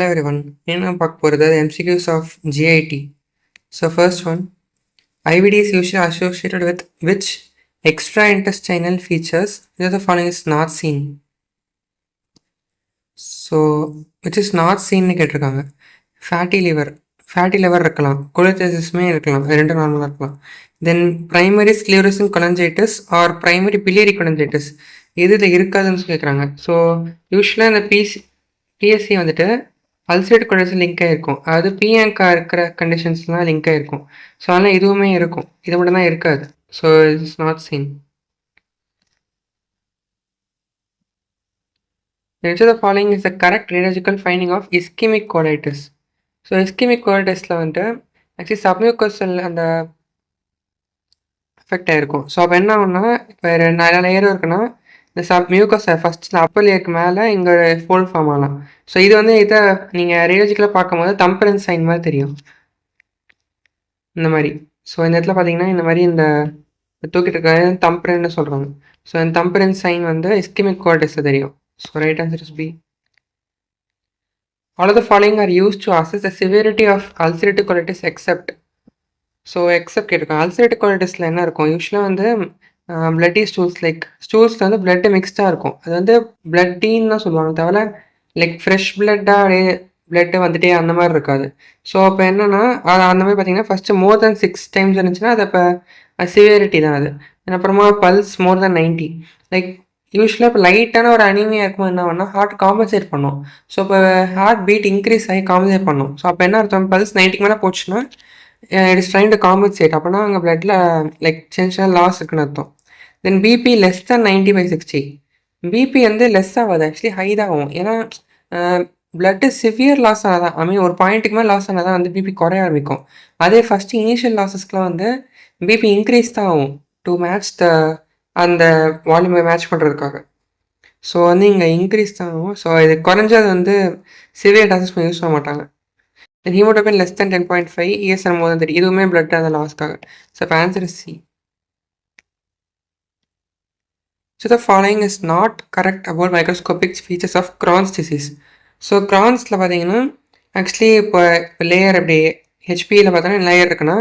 Hello everyone. என்ன பார்க்க போகிறது MCQs of GIT. So first one, IBD is usually associated with which extra-intestinal features the following is not seen. So which is not seen னு கேட்டிருக்காங்க. Fatty liver இருக்கலாம், கொலோசிஸ்மே இருக்கலாம், ரெண்டு நார்மலாக இருக்கலாம். தென் பிரைமரி ஸ்க்ளியோசிஸ் கொலஞ்சைட்டிஸ் ஆர் பிரைமரி பிலியரி கொலஞ்சைட்டிஸ் இதில் இருக்காதுன்னு கேட்குறாங்க. ஸோ யூஸ்வலாக இந்த பிஎஸ்சி வந்துட்டு அல்சரேட்டிவ் கொலைட்டிஸ் லிங்க் ஆகிருக்கும், அதாவது பிஎன்கா இருக்கிற கண்டிஷன்ஸ்லாம் லிங்க் ஆகிருக்கும். ஸோ அதனால் இதுவுமே இருக்கும், இது மட்டும் தான் இருக்காது. So it's not seen. Which of the following is the correct radiological finding of ischemic colitis? So ischemic கோலிட்டிஸில் வந்துட்டு ஆக்சுவலி சப்மியூக்கோசல் அந்த எஃபெக்ட் ஆகிருக்கும். ஸோ அப்போ என்ன ஆகும்னா, இப்போ நிறைய லேயரும் இருக்குன்னா இந்த மியூக்கோஸை ஃபஸ்ட் அப்பர் லேயருக்கு மேலே இங்கே ஃபோல்ட் ஃபார்ம் ஆகலாம். ஸோ இது வந்து இதை நீங்கள் ரேடியோலஜிக்கலாக பார்க்கும்போது தம்பரன் சைன் மாதிரி தெரியும், இந்த மாதிரி. ஸோ இந்த இடத்துல பார்த்தீங்கன்னா இந்த மாதிரி இந்த தூக்கிட்டு இருக்க தம்பரன்னு சொல்கிறாங்க. ஸோ இந்த தம்பரன் சைன் வந்து இஸ்கிமிக் கோலிட்டிஸில் தெரியும். So right answer is B. All of the following are used to assess the severity of ulcerative colitis except. So accept கேட்டிருக்கோம். அல்சரேட்டிவ் கொலைட்டிஸில் என்ன இருக்கும், யூஸ்வலாக வந்து பிளட்டி ஸ்டூல்ஸ், லைக் ஸ்டூல்ஸில் வந்து பிளட்டு மிக்ஸ்டாக இருக்கும். அது வந்து பிளட்டின்னு தான் சொல்லுவாங்க, தவிர லைக் ஃப்ரெஷ் பிளட்டாக அப்படியே பிளட்டு வந்துட்டே அந்த மாதிரி இருக்காது. ஸோ அப்போ என்னென்னா அந்த மாதிரி பார்த்தீங்கன்னா ஃபஸ்ட்டு மோர் தென் 6 times இருந்துச்சுன்னா அது அப்போ சிவியரிட்டி தான் அது. அப்புறமா பல்ஸ் மோர் தென் 90, லைக் யூஸ்வலாக இப்போ லைட்டான ஒரு அனிமியா இருக்கும், என்ன பண்ணால் ஹார்ட் காம்பன்சேட் பண்ணும். ஸோ இப்போ ஹார்ட் பீட் இன்க்ரீஸ் ஆகி காம்பன்சேட் பண்ணும். ஸோ அப்போ என்ன அர்த்தம், பல்ஸ் 90க்கு மேலே போச்சுன்னா it is trying to compensate, அப்படின்னா அங்கே பிளட்டில் லைக் சின்ன லாஸ் இருக்குன்னு அர்த்தம். தென் பிபி லெஸ் தேன் 90/60. பிபி வந்து லெஸ் ஆகாது, ஆக்சுவலி ஹை தான் ஆகும். ஏன்னா பிளட்டு சிவியர் லாஸ் ஆனதான், ஐ மீன் ஒரு பாயிண்ட்டுக்கு மேலே லாஸ் ஆனதான் வந்து பிபி குறைய ஆரம்பிக்கும். அதே ஃபஸ்ட்டு இனிஷியல் லாஸஸ்க்குலாம் வந்து பிபி இன்க்ரீஸ் தான் ஆகும் டு மேட்ச் அந்த வால்யூமை மேட்ச் பண்ணுறதுக்காக. ஸோ வந்து இங்கே இன்க்ரீஸ் தான் ஆகும். ஸோ இது குறைஞ்சது வந்து சிவியர் லாஸஸ் யூஸ் பண்ண மாட்டாங்க. தென் ஹீமோடோபின் லெஸ் தேன் 10.5, ESR மோர் தென் 30, இதுவுமே பிளட் அந்த லாஸ்க்காக. ஸோ இப்போ answer is C. So the following is not correct about microscopic features of Crohn's disease. So கிரான்ஸில் பார்த்தீங்கன்னா ஆக்சுவலி இப்போ லேயர் அப்படி ஹெச்பியில் பார்த்தோன்னா லேயர் இருக்குன்னா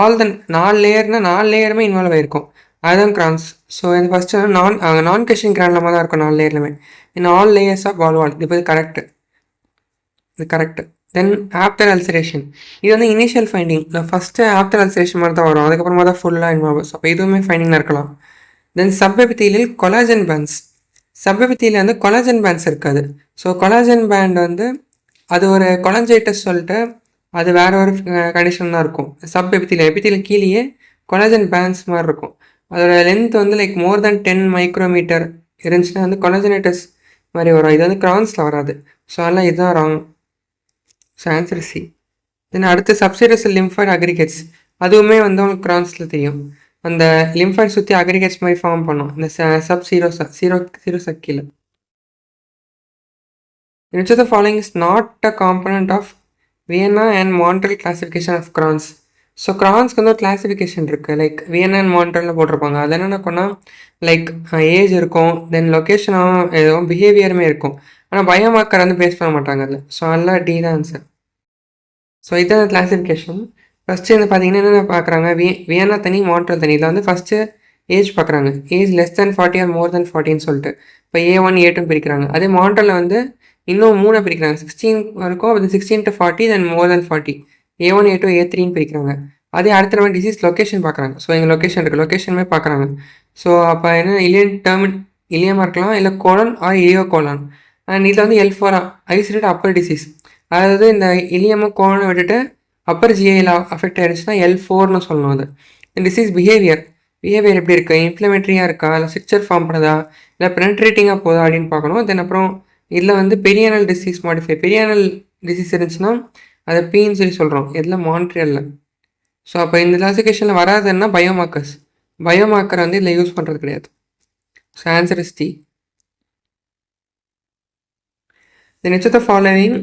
ஆல் த 4 லேயர்னால் 4 லேயருமே இன்வால்வ் ஆகிருக்கும், அதுதான் கிரான்ஸ். ஸோ இது ஃபஸ்ட்டு நான் கெஷிங் கிரான்லமாக தான் இருக்கும் 4 லேயர்லுமே. இன் ஆல் லேயர்ஸ் ஆஃப் வால் இப்போ இது கரெக்டு, இது கரெக்டு. தென் ஆப்டர் அல்சரேஷன், இது வந்து initial finding, first after ulceration மாதிரி தான் வரும், அதுக்கப்புறமா தான் ஃபுல்லாக இன்வால்வ். அப்போ இதுவுமே ஃபைண்டிங்கில் இருக்கலாம். தென் சப்எபித்தீலியல் கொலாஜன் பேண்ட்ஸ், சப்எபித்தீலில் வந்து கொலாஜன் பேண்ட்ஸ் இருக்காது. ஸோ கொலாஜன் பேண்ட் வந்து அது ஒரு கொலஞ்சைட்டஸ் சொல்லிட்டு அது வேற ஒரு கண்டிஷன் தான் இருக்கும். எபித்தீலியல் கீழேயே கொலாஜன் பேண்ட்ஸ் மாதிரி இருக்கும். அதோட லென்த் வந்து லைக் மோர் தென் 10 micrometer இருந்துச்சுன்னா வந்து கொலஜனைட்டஸ் மாதிரி வரும். இது வந்து கிரான்ஸில் வராது. ஸோ அதெல்லாம் இதுதான் wrong. So answer C. Then அடுத்து சப்சிரசல் லிம்ஃபாய்டு அக்ரிகேட்ஸ், அதுவுமே வந்து உங்களுக்கு கிரான்ஸில் தெரியும். அந்த லிம்ஃபாய்டு சுற்றி அக்ரிகேட்ஸ் மாதிரி ஃபார்ம் பண்ணும் இந்த zero சக்கியில். Which of the following is not a component of Vienna and Montreal classification of Crohn's? So கிரான்ஸ்க்கு வந்து ஒரு கிளாஸிஃபிகேஷன் இருக்குது, லைக் வியன்னா அண்ட் மான்ட்ரலில் போட்டிருப்பாங்க. அது என்னென்ன பண்ணால் லைக் ஏஜ் இருக்கும், தென் லொக்கேஷனும் எதுவும் பிஹேவியருமே இருக்கும். ஆனால் பயோமார்க்கர் வந்து பேஸ் பண்ண மாட்டாங்க அதில். ஸோ அதெல்லாம் டி தான் ஆன்சர். ஸோ இதுதான் கிளாஸிஃபிகேஷன். ஃபஸ்ட்டு வந்து பார்த்தீங்கன்னா என்னென்ன பார்க்குறாங்க, வியன்னா தனி மான்ட்ரல் தனி. இதில் வந்து ஃபஸ்ட்டு ஏஜ் பார்க்குறாங்க, ஏஜ் லெஸ் தேன் 40 ஆர் மோர் தென் 40 சொல்லிட்டு. இப்போ A1 A2 பிரிக்கிறாங்க. அதே மான்ட்ரலில் வந்து இன்னும் 3 பிரிக்கிறாங்க, 16 இருக்கும், அது 16 to 40 then more then 40, A1 A2 A3 பிரிக்கிறாங்க. அதே அடுத்த நம்ம டிசீஸ் லொக்கேஷன் பார்க்குறாங்க. ஸோ எங்கள் லொக்கேஷன் இருக்குது, லொக்கேஷனுமே பார்க்குறாங்க. ஸோ அப்போ என்ன இலியமாக இருக்கலாம், இல்லை colon or ileo colon. And இதில் வந்து L4 ஐசோலேட் அப்பர் டிசீஸ், அதாவது இந்த இலியமும் கோலனை விட்டுட்டு அப்பர் ஜிஐயில் அஃபெக்ட் ஆகிடுச்சுன்னா L4ன்னு சொல்லணும். அது டிசீஸ் பிஹேவியர் எப்படி இருக்குது, இன்ஃப்ளமேட்ரியாக இருக்கா, இல்லை ஸ்ட்ரக்சர் ஃபார்ம் பண்ணுதா, இல்லை பெனட்ரேட்டிங்காக போதா அப்படின்னு பார்க்கணும். தென் அப்புறம் இதில் வந்து பெரியானல் டிசீஸ் பெரியானல் டிசீஸ் இருந்துச்சுன்னா அதை பீன்னு சொல்லி சொல்கிறோம், இதில் மான்ட்ரியலில். ஸோ அப்போ இந்த கிளாசிஃபிகேஷனில் வராதுன்னா பயோமார்க்கர் வந்து இதில் யூஸ் பண்ணுறது கிடையாது. So answer is D. The next of the following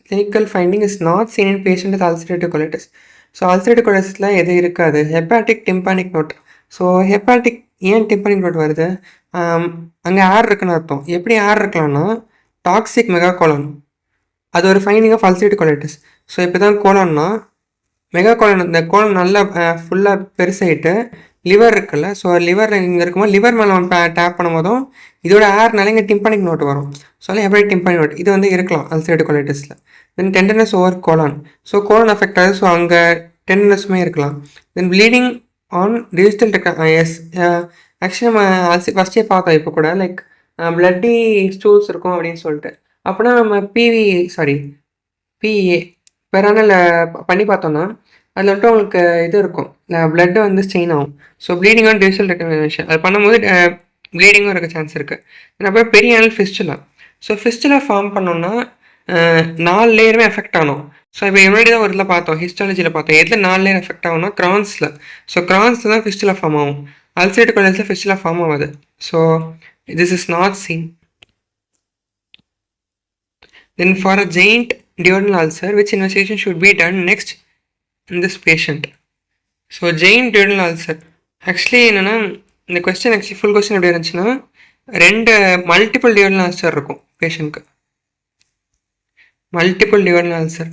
clinical finding is not seen in patient with ulcerative colitis. So ulcerative கொலைட்டிஸில் எது இருக்காது, hepatic tympanic note. So hepatic ஏன் டிம்பானிக் நோட் வருது, அங்கே ஏர் இருக்குன்னு அர்த்தம். எப்படி ஏர் இருக்கலாம்னா டாக்ஸிக் மெகாகோலன், அது ஒரு finding of ulcerative colitis. So இப்போ தான் கோலன்னா மெகா கோலன், இந்த கோலன் நல்லா ஃபுல்லாக பெருசாகிட்டு லிவர் இருக்குல்ல, ஸோ லிவர் இங்கே இருக்கும்போது லிவர் மேலே நம்ம டேப் பண்ணும்போதும் இதோட ஏர்னால இங்கே டிம்பானிக் நோட் வரும். ஸோ எப்படி டிம்பானிக் நோட் இது வந்து இருக்கலாம் அல்சரேட்டிவ் கொலைட்டிஸில். Then tenderness over colon, so colon affect ஆகுது, ஸோ அங்கே டெண்டர்னஸுமே இருக்கலாம். தென் ப்ளீடிங் ஆன் டிஜிட்டல் எஸ், ஆக்சுவலி நம்ம ஃபஸ்ட்டே பார்த்தோம் இப்போ கூட, லைக் பிளட்டி ஸ்டூல்ஸ் இருக்கும் அப்படின்னு சொல்லிட்டு. அப்படின்னா நம்ம பிஏ பெரானல் பண்ணி பார்த்தோன்னா அதில் வந்துட்டு உங்களுக்கு இது இருக்கும், பிளட்டு வந்து ஸ்டெயின் ஆகும். So bleeding on digital recognition அது பண்ணும்போது ப்ளீடிங்கும் இருக்க சான்ஸ் இருக்குது. அப்புறம் பெரிய ஆனல் ஃபிஸ்டுலா. ஸோ ஃபிஸ்டுலா ஃபார்ம் பண்ணோன்னா 4 லேயருமே எஃபெக்ட் ஆகணும். ஸோ இப்போ முன்னாடி தான் ஒரு இதில் பார்த்தோம், ஹிஸ்டாலஜியில் பார்த்தோம், எதில் 4 லேயர் எஃபெக்ட் ஆகும்னா கிரான்ஸில். ஸோ கிரான்ஸில் தான் ஃபிஸ்டுலா ஃபார்ம் ஆகும், அல்சரேட்டிவ் கொலைட்டிஸில் ஃபிஸ்டுலா ஃபார்ம் ஆகாது. So this is not seen. Then for a giant duodenal ulcer, which investigation should be done next in this patient? So giant duodenal ulcer actually என்னென்னா, இந்த question actually full question எப்படி இருந்துச்சுன்னா, 2 multiple duodenal ulcer இருக்கும் பேஷண்ட்க்கு. Multiple duodenal ulcer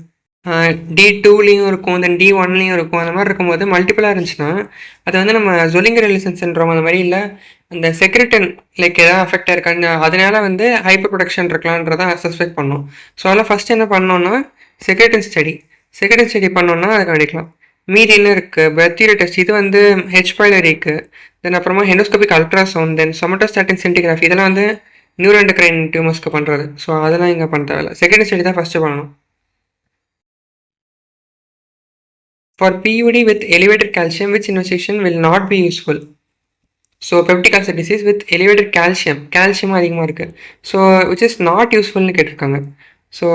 D2லேயும் இருக்கும், தென் D1லேயும் இருக்கும். அந்த மாதிரி இருக்கும்போது மல்டிபிளாக இருந்துச்சுன்னா அது வந்து நம்ம ஜொலிங்கர் எலிசன் சிண்ட்ரோம் அந்த மாதிரி இல்லை, அந்த செக்ரிட்டன் லைக் எதாவது அஃபெக்ட் ஆயிருக்காங்க, அதனால வந்து ஹைப்பர் ப்ரொடக்ஷன் இருக்கலான்றதை சஸ்பெக்ட் பண்ணோம். ஸோ அதில் ஃபஸ்ட் என்ன பண்ணோன்னா செக்ரிட்டன் ஸ்டடி பண்ணோன்னா அதை கண்டிக்கலாம். மீதி என்ன இருக்குது, பெர்த்தியூரி டெஸ்ட், இது வந்து ஹெச் பைலரிக்கு, தென் அப்புறமா ஹெண்டோஸ்கோபிக் அல்ட்ராசவுண்ட், தென் சொமட்டோஸ்டாட்டின் சென்டிகிராஃபி, இதெல்லாம் வந்து நியூரோஎண்டோக்ரைன் டியூமர்ஸ்க்கு பண்ணுறது. ஸோ அதெல்லாம் இங்கே பண்ண தேவையில்ல, செகண்ட் ஸ்டடி தான் ஃபஸ்ட்டு பண்ணணும். For PUD with elevated calcium, which investigation will not be useful? So peptic ulcer disease with elevated calcium அதிகமாக இருக்குது. ஸோ விச் இஸ் நாட் யூஸ்ஃபுல்னு கேட்டிருக்காங்க. So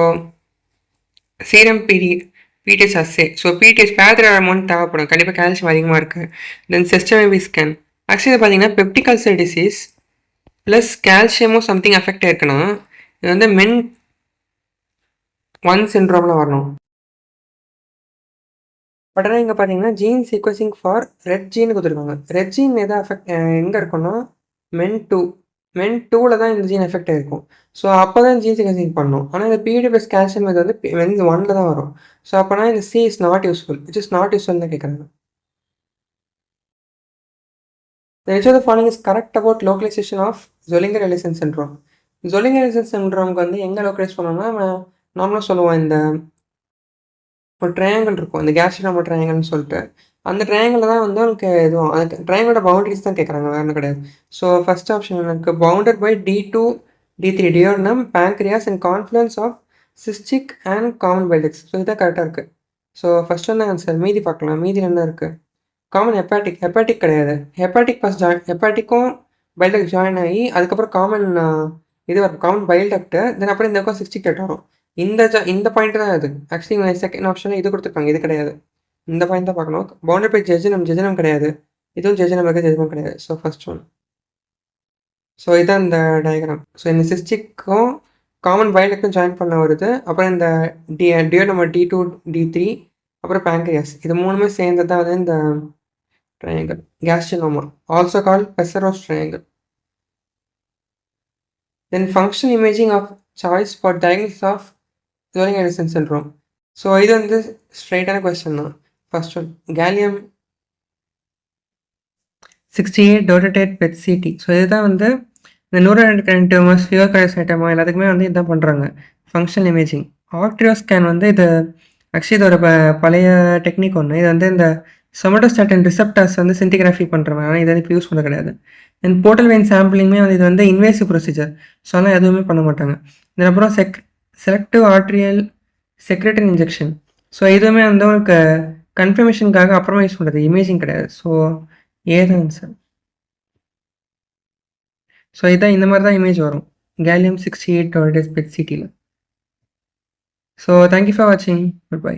serum PTS assay, so PTS பேத்ரா amount தேவைப்படும், கண்டிப்பாக calcium அதிகமாக இருக்குது. தென் செஸ்டமேபி ஸ்கேன். ஆக்சுவலி இது பார்த்தீங்கன்னா பெப்டிக் அல்சர் டிசீஸ் ப்ளஸ் கால்சியமும் சம்திங் அஃபெக்ட் ஆயிருக்குன்னா இது வந்து MEN 1 சிண்ட்ரோமில் வரணும். பட் ஆனால் இங்கே பார்த்தீங்கன்னா gene sequencing for red gene கொடுத்துருக்காங்க. ரெட் ஜீன் எதை அஃபெக்ட் எங்கே இருக்குன்னா MEN 2ல் தான் இந்த ஜீன் எஃபெக்ட் ஆயிருக்கும். ஸோ அப்போ தான் ஜீன் சீக்வன்சிங் பண்ணணும். ஆனால் இந்த பிடி ப்ளஸ் கால்சியம் இது வந்து MEN 1ல் தான் வரும். ஸோ அப்போனா இந்த C is not useful, it is not useful தான் கேட்குறாங்க. Which of the following is correct about localization of Zollinger-Ellison syndrome? Zollinger-Ellison syndromeக்கு வந்து எங்கே லோக்கலைஸ் பண்ணோம்னா, நம்ம நார்மலாக சொல்லுவோம், இந்த ஒரு ட்ரையாங்கிள் இருக்கும், இந்த கேஸ்ட்ரோமா ட்ரையாங்கிள்னு சொல்லிட்டு, அந்த ட்ரையாங்கிளில் தான் வந்து உங்களுக்கு எதுவும் அந்த ட்ரையாங்கிளோட பவுண்டரிஸ் தான் கேட்குறாங்க, வேறு ஒன்றும் கிடையாது. ஸோ ஃபஸ்ட் ஆப்ஷன் எனக்கு bounded by D2, D3 duodenum, pancreas and confluence of cystic and common bile ducts. So இதுதான் கரெக்டாக இருக்குது. ஸோ ஃபஸ்ட் வந்து ஆன்சர். மீதி பார்க்கலாம், மீதி என்ன இருக்குது. காமன் ஹெப்பாட்டிக் கிடையாது. ஹெப்பாட்டிக் ஃபஸ்ட் ஹெப்பாட்டிக்கும் பைல்டக்ட் ஜாயின் ஆகி அதுக்கப்புறம் காமன் இது வரும், காமன் பைல்டக்ட்டு, தென் அப்புறம் இந்த பக்கம் 68 வரும். இந்த பாயிண்ட் தான் அது. ஆக்சுவலி செகண்ட் ஆப்ஷனில் இது கொடுத்துருக்காங்க, இது கிடையாது. இந்த பாயிண்ட் தான் பார்க்கணும். பவுண்டட் பை ஜெஜனம் கிடையாது, இதுவும் ஜெஜனம் கிடையாது. So first one. ஸோ இதான் இந்த டயக்ராம். ஸோ இந்த சிஸ்டிக்கும் காமன் பைல்டக்டும் ஜாயின் பண்ண வருது, அப்புறம் இந்த நம்பர் D2, D3, அப்புறம் பேங்க்ரியாஸ், இது மூணுமே சேர்ந்தது தான் வந்து இந்த triangle, gastrocnoma, also called Pessaros triangle. Then functional imaging of choice for diagnosis of Zollinger-Ellison syndrome. So இது வந்து ஸ்ட்ரைட்டான கொஸ்டின் தான். First one gallium 68 dotatate PET CT. So இதுதான் வந்து இந்த நியூரோஎண்டோக்ரைன் டியூமர்ஸ், ஃபியோகாரிசைட்டமா எல்லாத்துக்குமே வந்து இதுதான் பண்ணுறாங்க, ஃபங்க்ஷனல் இமேஜிங். ஆர்ட்ரியோ ஸ்கேன் வந்து இது ஆக்சுவலி இதோட பழைய டெக்னிக் ஒன்று. இது வந்து இந்த சொமட்டோஸ்டாட்டின் ரிசெப்டர்ஸ் வந்து சின்டிகிராஃபி பண்ணுறவங்க, ஆனால் இதை வந்து இப்போ யூஸ் பண்ண கிடையாது. தென் போர்ட்டல் வெயின் சாம்பிளிங்குமே வந்து இது வந்து இன்வேசிவ் ப்ரொசீஜர், ஸோ அதெல்லாம் எதுவுமே பண்ண மாட்டாங்க. தென் அப்புறம் செலக்டிவ் ஆர்ட்ரியல் செக்ரெட்டின் இன்ஜெக்ஷன், ஸோ இதுவுமே வந்து உங்களுக்கு கன்ஃபர்மேஷனுக்காக அப்புறமா யூஸ் பண்ணுறது, இமேஜிங் கிடையாது. ஸோ ஏதான் ஆன்சர். ஸோ இதான் இந்த மாதிரி தான் இமேஜ் வரும் gallium 68 PET CTயில். ஸோ தேங்க்யூ ஃபார் வாட்சிங், குட் பை.